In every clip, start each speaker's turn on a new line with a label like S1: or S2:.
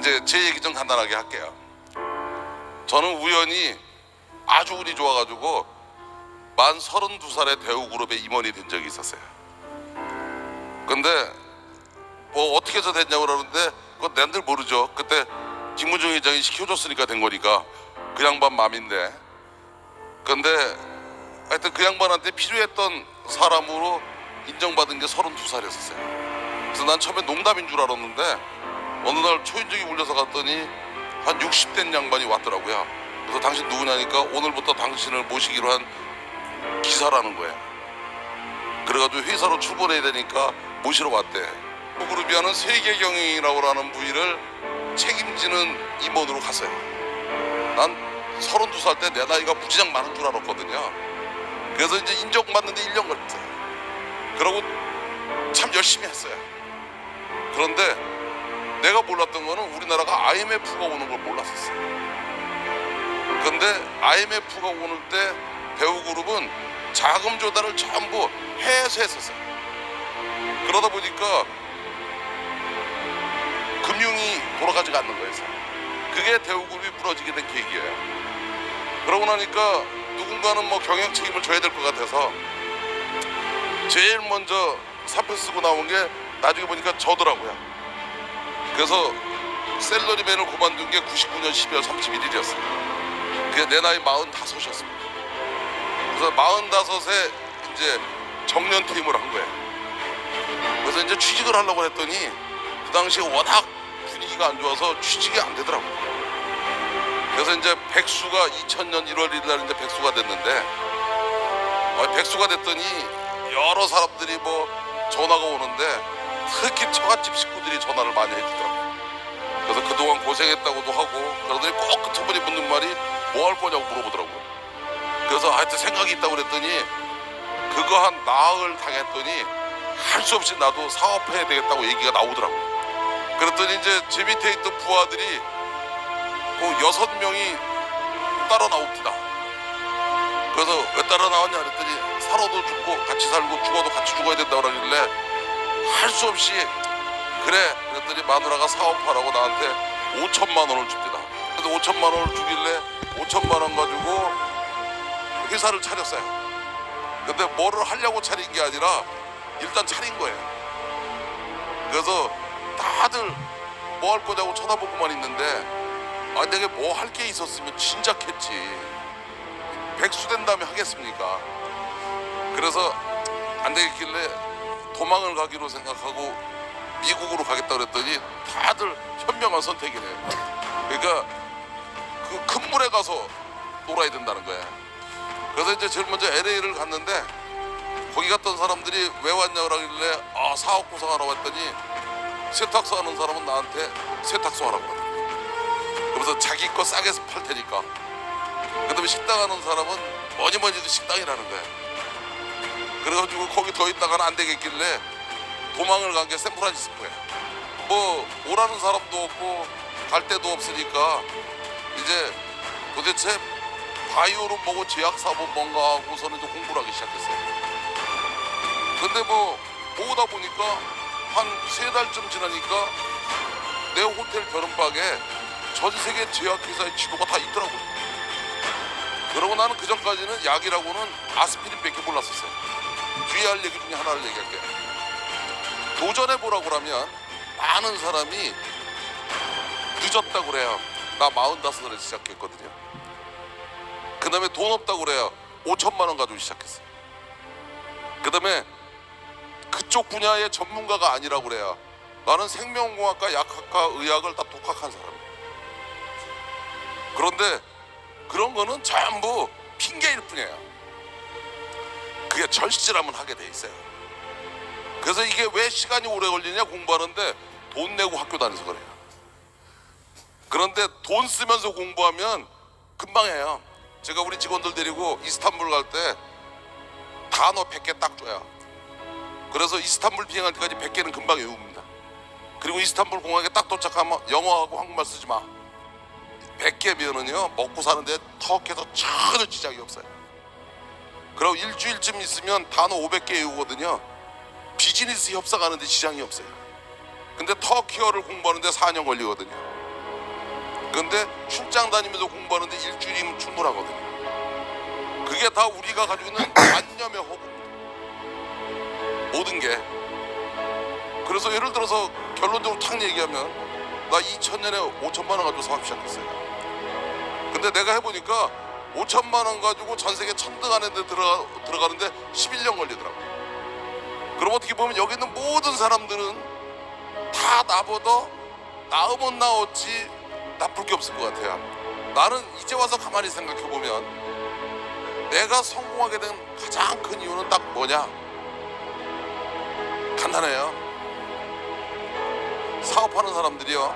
S1: 이제 제 얘기 좀 간단하게 할게요. 저는 우연히 아주 운이 좋아가지고 만 32살에 대우그룹에 임원이 된 적이 있었어요. 근데 뭐 어떻게 해서 됐냐고 그러는데 그건 난들 모르죠. 그때 김무중 회장이 시켜줬으니까 된 거니까 그 양반 맘인데. 근데 하여튼 그 양반한테 필요했던 사람으로 인정받은 게 32살이었어요. 그래서 난 처음에 농담인 줄 알았는데 어느 날 초인종이 울려서 갔더니 한 60된 양반이 왔더라고요. 그래서 당신 누구냐니까 오늘부터 당신을 모시기로 한 기사라는 거예요. 그래가지고 회사로 출근해야 되니까 모시러 왔대. 그룹이 하는 세계경영이라고 하는 부위를 책임지는 임원으로 갔어요. 난 32살 때 내 나이가 무지장 많은 줄 알았거든요. 그래서 이제 인정받는데 1년 걸렸어요. 그러고 참 열심히 했어요. 그런데 내가 몰랐던 거는 우리나라가 IMF가 오는 걸 몰랐었어요. 근데 IMF가 오는 때 대우그룹은 자금 조달을 전부 해외에서 했었어요. 그러다 보니까 금융이 돌아가지가 않는 거예요. 그게 대우그룹이 무너지게 된 계기예요. 그러고 나니까 누군가는 뭐 경영 책임을 져야 될 것 같아서 제일 먼저 사표 쓰고 나온 게 나중에 보니까 저더라고요. 그래서 셀러리맨을 그만둔 게 99년 12월 31일이었어요. 그게 내 나이 45이었습니다. 그래서 45에 이제 정년 퇴임을 한 거예요. 그래서 이제 취직을 하려고 했더니 그 당시에 워낙 분위기가 안 좋아서 취직이 안 되더라고요. 그래서 이제 백수가 2000년 1월 1일 날 이제 백수가 됐는데 백수가 됐더니 여러 사람들이 뭐 전화가 오는데 특히 처갓집 식구들이 전화를 많이 해주더라고요. 그래서 그동안 고생했다고도 하고 그러더니 꼭 끝머리 묻는 말이 뭐 할 거냐고 물어보더라고요. 그래서 하여튼 생각이 있다고 그랬더니 그거 한 나흘 당했더니 할 수 없이 나도 사업해야 되겠다고 얘기가 나오더라고요. 그랬더니 이제 제 밑에 있던 부하들이 그 6명이 따라 나옵니다. 그래서 왜 따라 나왔냐 그랬더니 살아도 죽고 같이 살고 죽어도 같이 죽어야 된다고 그러길래 할 수 없이 그래 그랬더니 마누라가 사업하라고 나한테 5천만 원을 줍니다. 그래서 5천만 원을 주길래 5천만 원 가지고 회사를 차렸어요. 근데 뭐를 하려고 차린 게 아니라 일단 차린 거예요. 그래서 다들 뭐 할 거냐고 쳐다보고만 있는데 내가 뭐 할 게 있었으면 진작 했지. 백수 된 다음에 하겠습니까? 그래서 안 되겠길래 도망을 가기로 생각하고 미국으로 가겠다 그랬더니 다들 현명한 선택이래. 그러니까 그 큰 물에 가서 놀아야 된다는 거야. 그래서 이제 제일 먼저 LA를 갔는데 거기 갔던 사람들이 왜 왔냐 그러길래 사업 구상하러 왔더니 세탁소 하는 사람은 나한테 세탁소 하라고 하더라고. 그래서 자기 거 싸게 팔 테니까. 그 다음에 식당 하는 사람은 뭐니 해도 식당이라는 거야. 그래가지고 거기 더 있다가는 안 되겠길래 도망을 간 게 샌프란시스코야. 뭐 오라는 사람도 없고 갈 데도 없으니까 이제 도대체 바이오는 뭐고 제약사본 뭔가 하고서는 이제 공부를 하기 시작했어요. 근데 뭐 오다 보니까 한 3달쯤 지나니까 내 호텔 겨름박에 전 세계 제약회사의 지도가 다 있더라고요. 그러고 나는 그 전까지는 약이라고는 아스피린밖에 몰랐었어요. 뒤에 할 얘기 중에 하나를 얘기할게요. 도전해보라고 하면 많은 사람이 늦었다고 그래요. 나 45살에 시작했거든요. 그 다음에 돈 없다고 그래요. 5천만 원 가지고 시작했어요. 그 다음에 그쪽 분야의 전문가가 아니라고 그래요. 나는 생명공학과, 약학과, 의학을 다 독학한 사람이에요. 그런데 그런 거는 전부 핑계일 뿐이에요. 그게 절실하면 하게 돼 있어요. 그래서 이게 왜 시간이 오래 걸리냐 공부하는데 돈 내고 학교 다녀서 그래요. 그런데 돈 쓰면서 공부하면 금방 해요. 제가 우리 직원들 데리고 이스탄불 갈 때 단어 100개 딱 줘요. 그래서 이스탄불 비행할 때까지 100개는 금방 외웁니다. 그리고 이스탄불 공항에 딱 도착하면 영어하고 한국말 쓰지 마. 100개면은요 먹고 사는데 터키에서 전혀 지장이 없어요. 그리고 일주일쯤 있으면 단어 500개 외우거든요. 비즈니스 협상하는데 지장이 없어요. 근데 터키어를 공부하는데 4년 걸리거든요. 근데 출장 다니면서 공부하는데 일주일이면 충분하거든요. 그게 다 우리가 가지고 있는 관념의 허구입니다. 모든 게. 그래서 예를 들어서 결론적으로 탁 얘기하면 나 2000년에 5천만 원 가지고 사업 시작했어요. 근데 내가 해보니까 5천만 원 가지고 전 세계 천등 안에 들어가는데 11년 걸리더라고. 그럼 어떻게 보면 여기 있는 모든 사람들은 다 나보다 나으면 나었지 나쁠 게 없을 것 같아요. 나는 이제 와서 가만히 생각해보면 내가 성공하게 된 가장 큰 이유는 딱 뭐냐? 간단해요. 사업하는 사람들이요,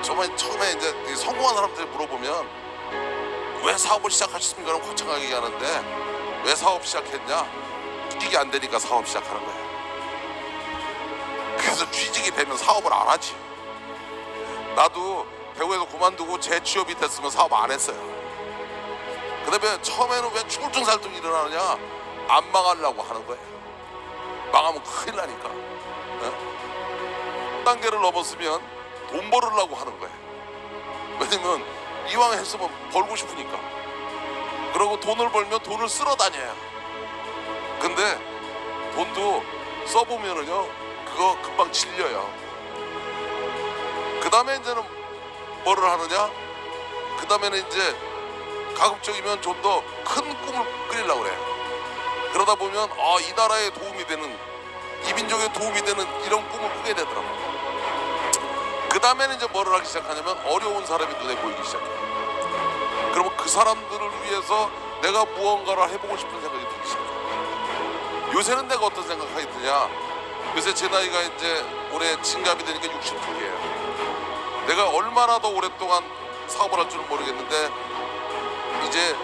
S1: 처음에 이제 성공한 사람들 물어보면 왜 사업을 시작하셨습니까? 그럼 거창하게 얘기하는데 왜 사업 시작했냐? 취직이 안 되니까 사업 시작하는 거예요. 그래서 취직이 되면 사업을 안 하지. 나도 배우에서 그만두고 재취업이 됐으면 사업 안 했어요. 그 다음에 처음에는 왜 충동살동이 일어나느냐? 안 망하려고 하는 거예요. 망하면 큰일 나니까. 네? 단계를 넘었으면 돈 벌으려고 하는 거예요. 왜냐면 이왕 했으면 벌고 싶으니까. 그리고 돈을 벌면 돈을 쓸어 다녀요. 근데 돈도 써보면은요, 그거 금방 질려요. 그 다음에 이제는 뭐를 하느냐? 그 다음에는 이제 가급적이면 좀 더 큰 꿈을 꾸리려고 그래요. 그러다 보면 이 나라에 도움이 되는, 이 민족에 도움이 되는 이런 꿈을 꾸게 되더라고요. 그 다음에는 이제 뭐를 하기 시작하냐면 어려운 사람이 눈에 보이기 시작해요. 그러면 그 사람들을 위해서 내가 무언가를 해보고 싶은 생각이 들기 시작해요. 요새는 내가 어떤 생각하게 드냐? 요새 제 나이가 이제 올해 진갑이 되니까 62예요. 내가 얼마나 더 오랫동안 사업을 할 줄은 모르겠는데 이제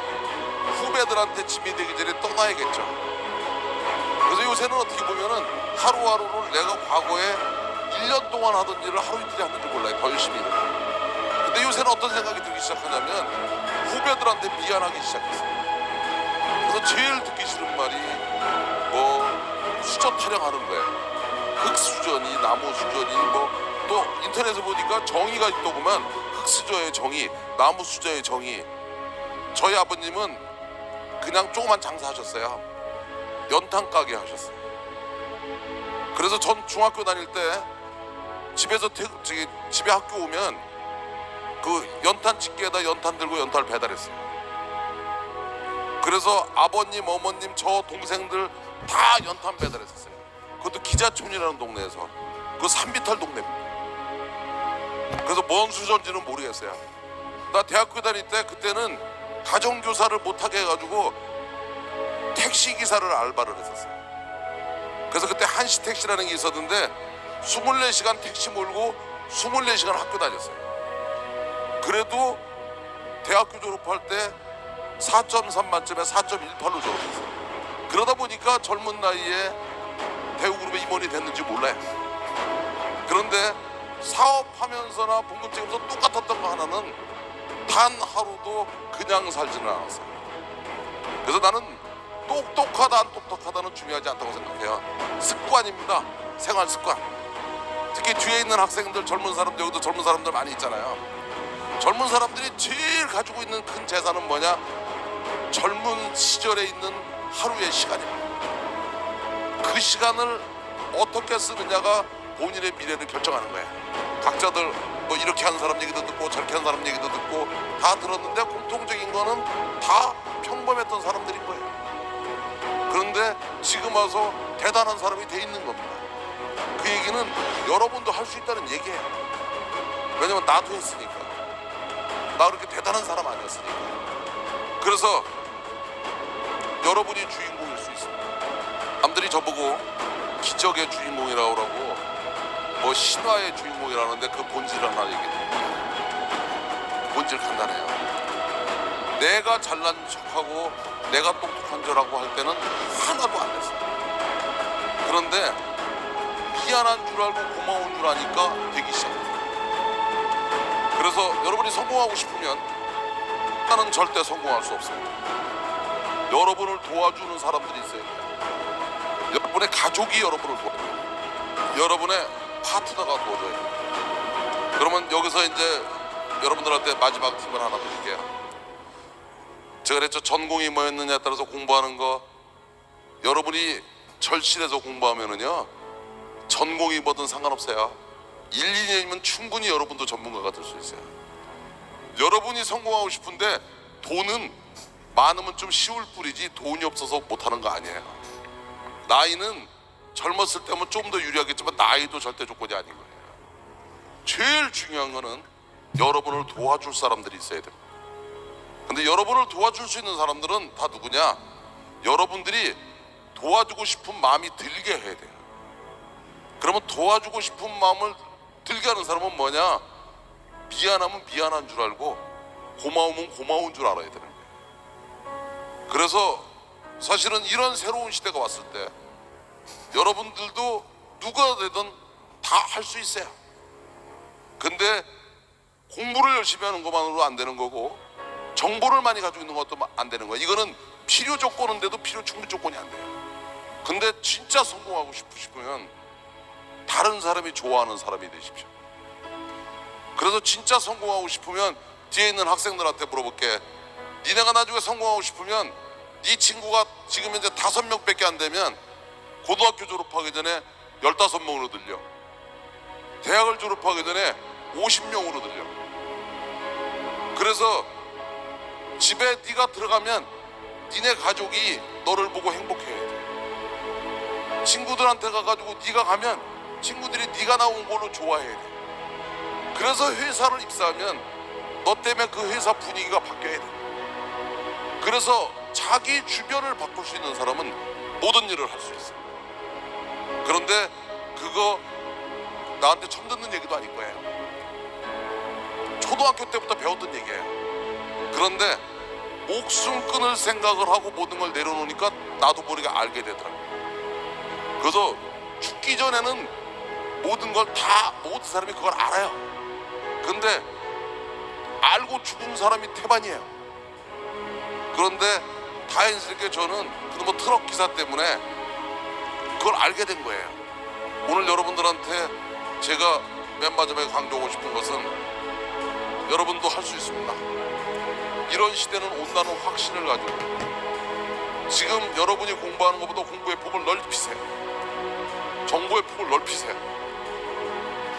S1: 후배들한테 짐이 되기 전에 떠나야겠죠. 그래서 요새는 어떻게 보면은 하루하루를 내가 과거에 1년 동안 하던 일을 하루 이틀에 하는 줄 몰라요. 더 열심히 일을. 근데 요새는 어떤 생각이 들기 시작하냐면 후배들한테 미안하기 시작했어요. 그래서 제일 듣기 싫은 말이 뭐 수저 타령하는 거예요. 흙수저니 나무수저니 뭐 또 인터넷에 보니까 정의가 있더구만. 흙수저의 정의, 나무수저의 정의. 저희 아버님은 그냥 조그만 장사하셨어요. 연탄 가게 하셨어요. 그래서 전 중학교 다닐 때 집에서 집에 학교 오면 그 연탄 집게에다 연탄 들고 연탄을 배달했어요. 그래서 아버님, 어머님, 저 동생들 다 연탄 배달했었어요. 그것도 기자촌이라는 동네에서. 그 산비탈 동네입니다. 그래서 뭔 수저인지는 모르겠어요. 나 대학교 다닐 때 그때는 가정교사를 못하게 해가지고 택시기사를 알바를 했었어요. 그래서 그때 한시 택시라는 게 있었는데 24시간 택시 몰고 24시간 학교 다녔어요. 그래도 대학교 졸업할 때 4.3 만점에 4.18로 졸업했어요. 그러다 보니까 젊은 나이에 대우그룹의 임원이 됐는지 몰라요. 그런데 사업하면서나 봉급 찍으면서 똑같았던 거 하나는 단 하루도 그냥 살지는 않았어요. 그래서 나는 똑똑하다 안 똑똑하다는 중요하지 않다고 생각해요. 습관입니다. 생활 습관. 특히 뒤에 있는 학생들, 젊은 사람들, 여기도 젊은 사람들 많이 있잖아요. 젊은 사람들이 제일 가지고 있는 큰 재산은 뭐냐? 젊은 시절에 있는 하루의 시간입니다. 그 시간을 어떻게 쓰느냐가 본인의 미래를 결정하는 거예요. 각자들 뭐 이렇게 하는 사람 얘기도 듣고 저렇게 하는 사람 얘기도 듣고 다 들었는데 공통적인 거는 다 평범했던 사람들인 거예요. 그런데 지금 와서 대단한 사람이 돼 있는 겁니다. 그 얘기는 여러분도 할 수 있다는 얘기예요. 왜냐면 나도 했으니까. 나 그렇게 대단한 사람 아니었으니까. 그래서 여러분이 주인공일 수 있습니다. 남들이 저보고 기적의 주인공이라고 그러고 뭐 신화의 주인공이라는데 그 본질을 하나 얘기해요. 본질 간단해요. 내가 잘난 척하고 내가 똑똑한 줄하고 할 때는 하나도 안 됐어요. 그런데 미안한 줄 알고 고마운 줄 아니까 되기 시작해요. 그래서 여러분이 성공하고 싶으면 나는 절대 성공할 수 없습니다. 여러분을 도와주는 사람들이 있어요. 여러분의 가족이 여러분을 도와줘요. 여러분의 파트너가 도와줘요. 그러면 여기서 이제 여러분들한테 마지막 팁을 하나 드릴게요. 제가 그랬죠. 전공이 뭐였느냐에 따라서 공부하는 거, 여러분이 절실해서 공부하면은요 전공이 뭐든 상관없어요. 1, 2년이면 충분히 여러분도 전문가가 될 수 있어요. 여러분이 성공하고 싶은데 돈은 많으면 좀 쉬울 뿐이지 돈이 없어서 못하는 거 아니에요. 나이는 젊었을 때면 좀 더 유리하겠지만 나이도 절대 조건이 아닌 거예요. 제일 중요한 거는 여러분을 도와줄 사람들이 있어야 됩니다. 근데 여러분을 도와줄 수 있는 사람들은 다 누구냐? 여러분들이 도와주고 싶은 마음이 들게 해야 돼요. 그러면 도와주고 싶은 마음을 들게 하는 사람은 뭐냐? 미안하면 미안한 줄 알고 고마우면 고마운 줄 알아야 되는 거예요. 그래서 사실은 이런 새로운 시대가 왔을 때 여러분들도 누가 되든 다 할 수 있어요. 근데 공부를 열심히 하는 것만으로 안 되는 거고 정보를 많이 가지고 있는 것도 안 되는 거예요. 이거는 필요 조건인데도 필요 충분 조건이 안 돼요. 근데 진짜 성공하고 싶으시면 다른 사람이 좋아하는 사람이 되십시오. 그래서 진짜 성공하고 싶으면 뒤에 있는 학생들한테 물어볼게. 니네가 나중에 성공하고 싶으면 네 친구가 지금 현재 5명밖에 안 되면 고등학교 졸업하기 전에 15명으로 늘려. 대학을 졸업하기 전에 50명으로 늘려. 그래서 집에 네가 들어가면 니네 가족이 너를 보고 행복해야 돼. 친구들한테 가가지고 네가 가면 친구들이 네가 나온 걸로 좋아해야 돼. 그래서 회사를 입사하면 너 때문에 그 회사 분위기가 바뀌어야 돼. 그래서 자기 주변을 바꿀 수 있는 사람은 모든 일을 할 수 있어. 그런데 그거 나한테 처음 듣는 얘기도 아닐 거예요. 초등학교 때부터 배웠던 얘기예요. 그런데 목숨 끊을 생각을 하고 모든 걸 내려놓으니까 나도 모르게 알게 되더라고요. 그래서 죽기 전에는 모든 걸 다 모든 사람이 그걸 알아요. 근데 알고 죽은 사람이 태반이에요. 그런데 다행스럽게 저는 그놈의 트럭 기사 때문에 그걸 알게 된 거예요. 오늘 여러분들한테 제가 맨 마지막에 강조하고 싶은 것은 여러분도 할 수 있습니다. 이런 시대는 온다는 확신을 가지고 지금 여러분이 공부하는 것보다 공부의 폭을 넓히세요. 정보의 폭을 넓히세요.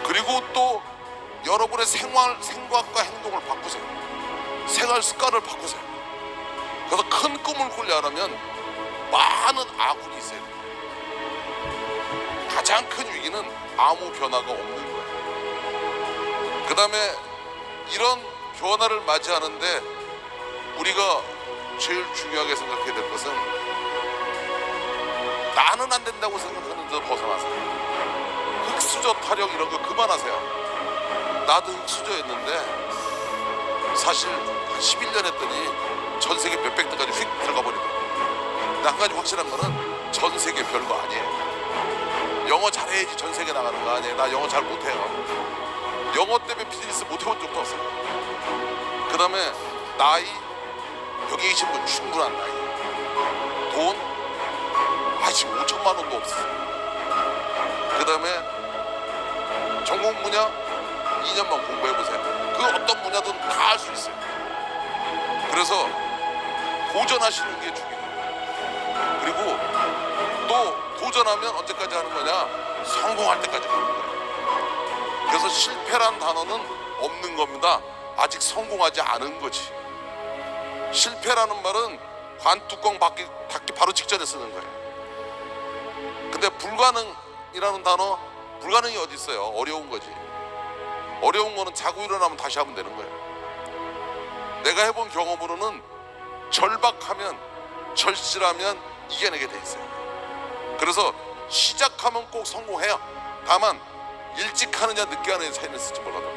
S1: 그리고 또 여러분의 생각과 행동을 바꾸세요. 생활 습관을 바꾸세요. 그래서 큰 꿈을 꾸려면 많은 아군이 있어야 돼요. 가장 큰 위기는 아무 변화가 없는 거예요. 그 다음에 이런 변화를 맞이하는데 우리가 제일 중요하게 생각해야 될 것은 나는 안 된다고 생각하는 데서 벗어나세요. 흙수저 타령 이런 거 그만하세요. 나도 흙수저였는데 사실 한 11년 했더니 전 세계 몇백 등까지 휙 들어가 버리더라고요. 근데 한 가지 확실한 거는 전 세계 별거 아니에요. 영어 잘해야지 전 세계 나가는 거 아니에요. 나 영어 잘 못해요. 영어 때문에 비즈니스 못 해본 적도 없어요. 그 다음에 나이, 여기 계신 분 충분한 나이. 돈, 지금 5천만 원도 없어요. 그 다음에 전공 분야 2년만 공부해보세요. 그 어떤 분야든 다 할 수 있어요. 그래서 도전하시는 게 중요해요. 그리고 또 도전하면 언제까지 하는 거냐? 성공할 때까지 하는 거예요. 그래서 실패란 단어는 없는 겁니다. 아직 성공하지 않은 거지. 실패라는 말은 관뚜껑 닫기 바로 직전에 쓰는 거예요. 근데 불가능이라는 단어, 불가능이 어디 있어요? 어려운 거지. 어려운 거는 자고 일어나면 다시 하면 되는 거예요. 내가 해본 경험으로는 절박하면, 절실하면 이겨내게 돼 있어요. 그래서 시작하면 꼭 성공해요. 다만 일찍 하느냐 늦게 하느냐 차이는 있을지 몰라도.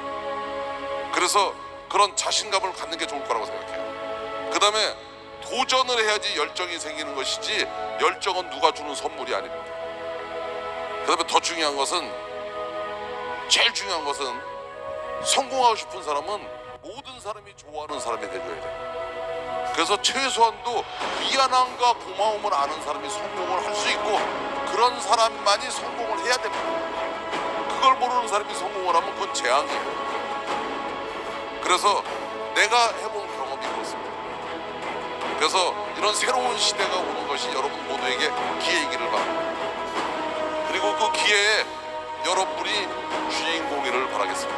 S1: 그래서 그런 자신감을 갖는 게 좋을 거라고 생각해요. 그 다음에 도전을 해야지 열정이 생기는 것이지 열정은 누가 주는 선물이 아닙니다. 그 다음에 더 중요한 것은, 제일 중요한 것은 성공하고 싶은 사람은 모든 사람이 좋아하는 사람이 돼줘야 돼요. 그래서 최소한도 미안함과 고마움을 아는 사람이 성공을 할 수 있고 그런 사람만이 성공을 해야 됩니다. 그걸 모르는 사람이 성공을 하면 그건 재앙이에요. 그래서 내가 해본 경험이 그렇습니다. 그래서 이런 새로운 시대가 오는 것이 여러분 모두에게 기회이기를 바랍니다. 그리고 그 기회에 여러분이 주인공이를 바라겠습니다.